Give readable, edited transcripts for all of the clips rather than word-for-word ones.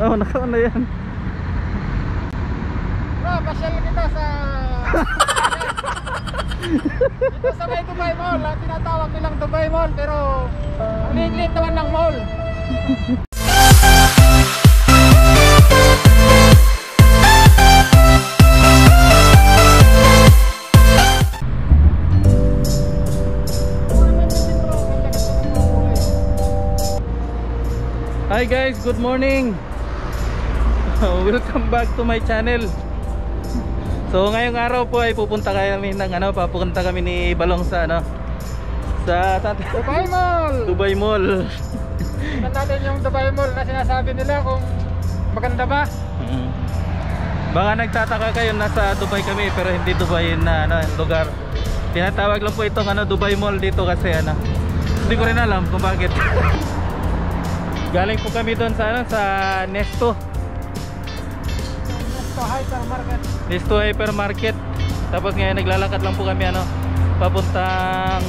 Oo, naka-on na yan. Bro, pasyal kita sa dito sa may Dubai Mall. Tinatawag nilang Dubai Mall, pero ang liit-liit naman ng mall. Hi guys, good morning. Welcome back to my channel. So ngayong araw po ay pupunta kami ng papunta kami ni Balong sa sa Dubai Mall. Dubai Mall. Tingnan natin yung Dubai Mall na sinasabi nila kung maganda ba. Baka nagtataka kayo, nasa Dubai kami pero hindi Dubai na lugar. Tinatawag lang po itong Dubai Mall dito kasi hindi ko rin alam kung bakit. Galing po kami doon sa sa Nesto Hypermarket. Nesto Hypermarket. Tapos ngayon naglalakad lang po kami papuntang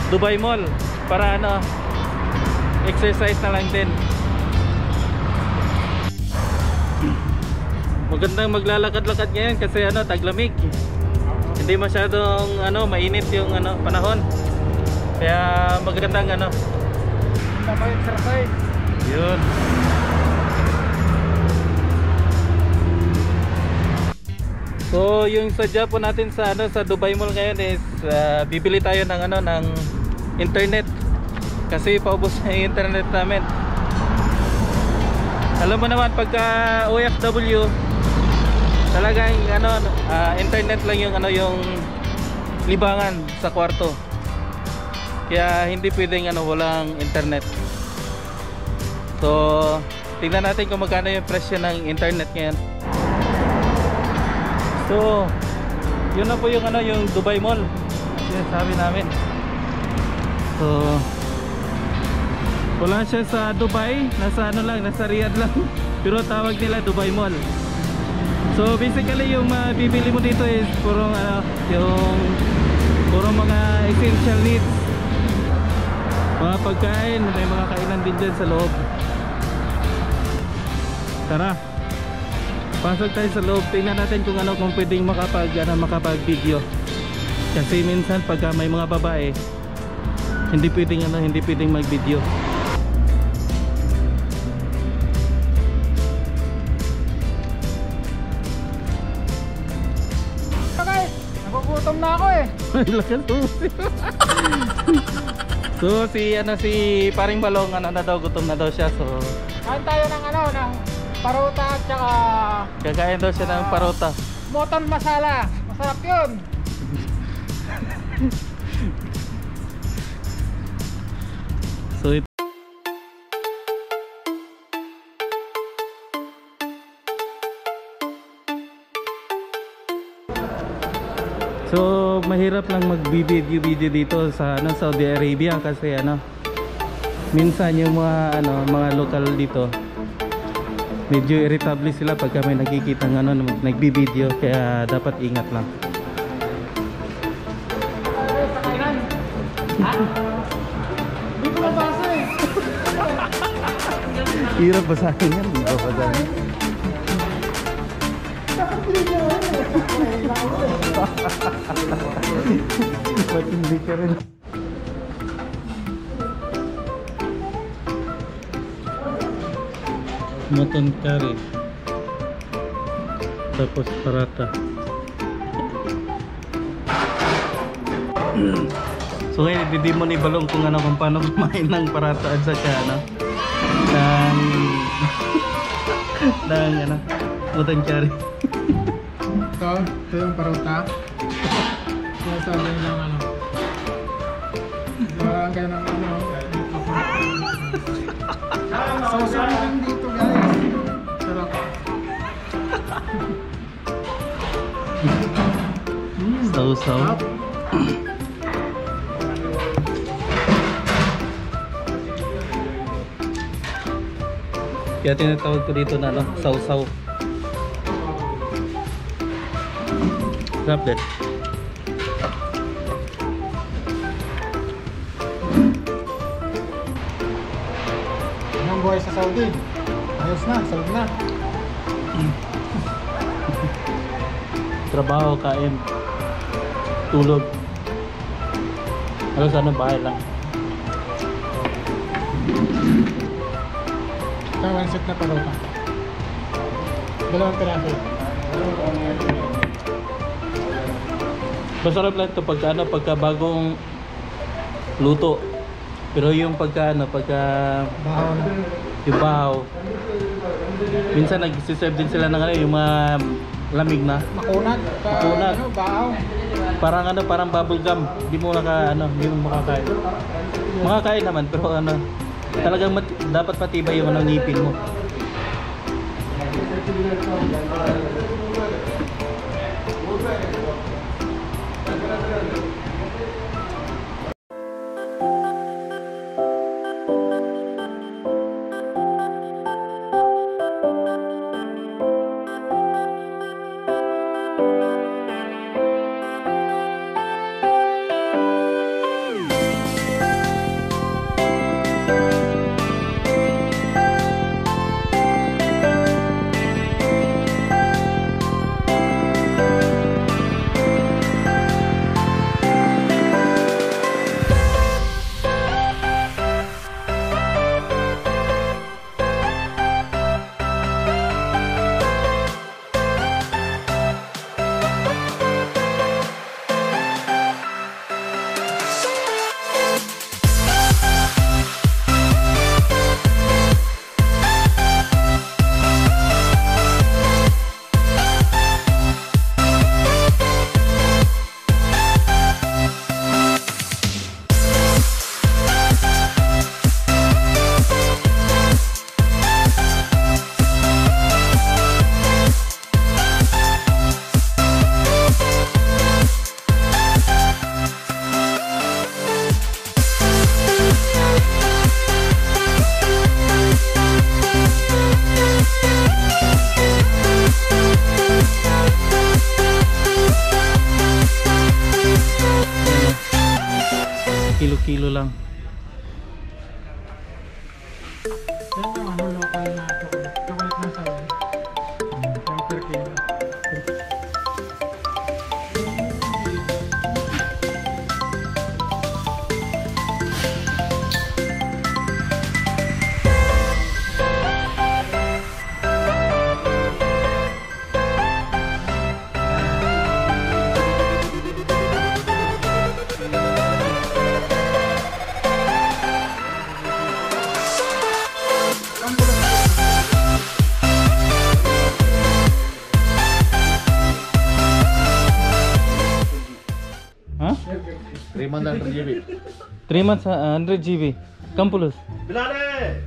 Dubai Mall para exercise na lang din. Magandang maglalakad-lakad ngayon kasi taglamig. Hindi masyadong mainit yung panahon. Kaya magandang exercise. Yun. So yung sadya po natin sa sa Dubai Mall ngayon is bibili tayo ng internet kasi paubos na yung internet namin. Alam mo naman pagka OFW talagang internet lang yung libangan sa kwarto. Kaya hindi pwedeng walang internet. So tingnan natin kung magkano yung presyo ng internet ngayon. So yun na po yung yung Dubai Mall sinasabi namin. So wala siya sa Dubai, nasa nasa Riyadh lang. Pero tawag nila Dubai Mall. So basically yung bibili mo dito is purong purong mga essential needs. Mga pagkain, may mga kainan din dyan sa loob. Tara, pasok tayo sa loob. Tingnan natin kung kung pwedeng makapag video. Kasi minsan pagka may mga babae hindi pwedeng mag video. Okay, nagugutom na ako eh. Lakas mo. So si Paring Balong na daw, gutom na daw siya. So kain tayo ng ng paruta at saka kakain daw siya ng paruta. Moton masala. Masarap yun. So mahirap lang mag-video dito sa Saudi Arabia kasi minsan yung mga lokal dito medyo irritable sila pagka may nakikita nagbi-video, kaya dapat ingat lang. Hindi ko mabasa eh. Hirap basahin yan, hindi ko basahin. Ba't hindi ka rin? Mutton curry, tapos parata. So ngayon hindi mo ni Balong kung paano kumain ng parata at saka ng mutton curry. Ito yung paruta. Sinasabi ng Parang kayo ng sausaw lang dito guys. Sarap. Sausaw. Kaya tinatawag ko dito na sausaw. Sarap din. ang buhay sa Saudi. Ayos na, solve na. Trabaho, kain, tulog. Ano sana bahay lang. Ito, one set na paruta. Dalawang piraso. Masarap lang ito pagka ano, pagka bagong luto. Pero yung pagka ano, pagka Bahaw na. yung bahaw. Minsan nag-serve din sila ng ano, yung mga lamig na. Makunat. Makunat. Ano, bahaw. Parang ano, parang bubble gum. Hindi mo hindi mo makakain. Makakain naman pero ano, talagang dapat matibay yung ano, ngipin mo. Kilo-kilo lang. Yan yung ano, local na chocolate. Chocolate ng Saudi. Yung per kilo. Ha? 3 months 100 GB. 3 months 100 GB. Kampulus.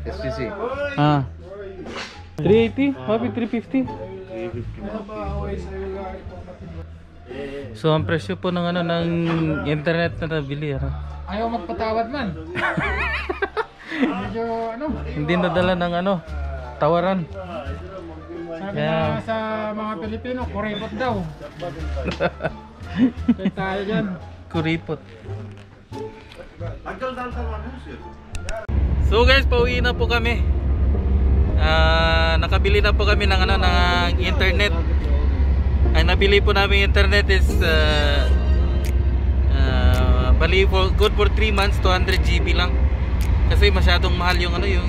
STC. Ah. 380? Happy 350? 350. So ang presyo po ng ano ng internet na nabili ano. Ayaw magpatawad man. Medyo ano. Hindi nadala ng ano tawaran. Sabi Yeah. na sa mga Pilipino, kuripot daw. Kaya tayo dyan. Kuripot. So guys, pauwi na po kami. Nakabili na po kami ng ano ng internet. Ay nabili po namin internet is bali good for 3 months, 200 GB lang. Kasi masyadong mahal yung ano yung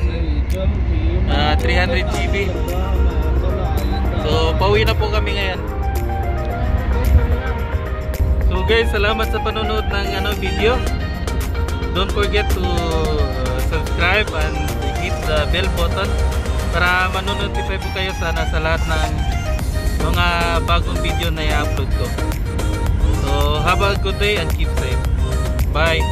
300 GB. So pauwi na po kami ngayon. So guys, salamat sa panonood ng ano video. Don't forget to subscribe and hit the bell button para manonotify po kayo sana sa lahat ng mga bagong video na i-upload ko. So have a good day and keep safe. Bye.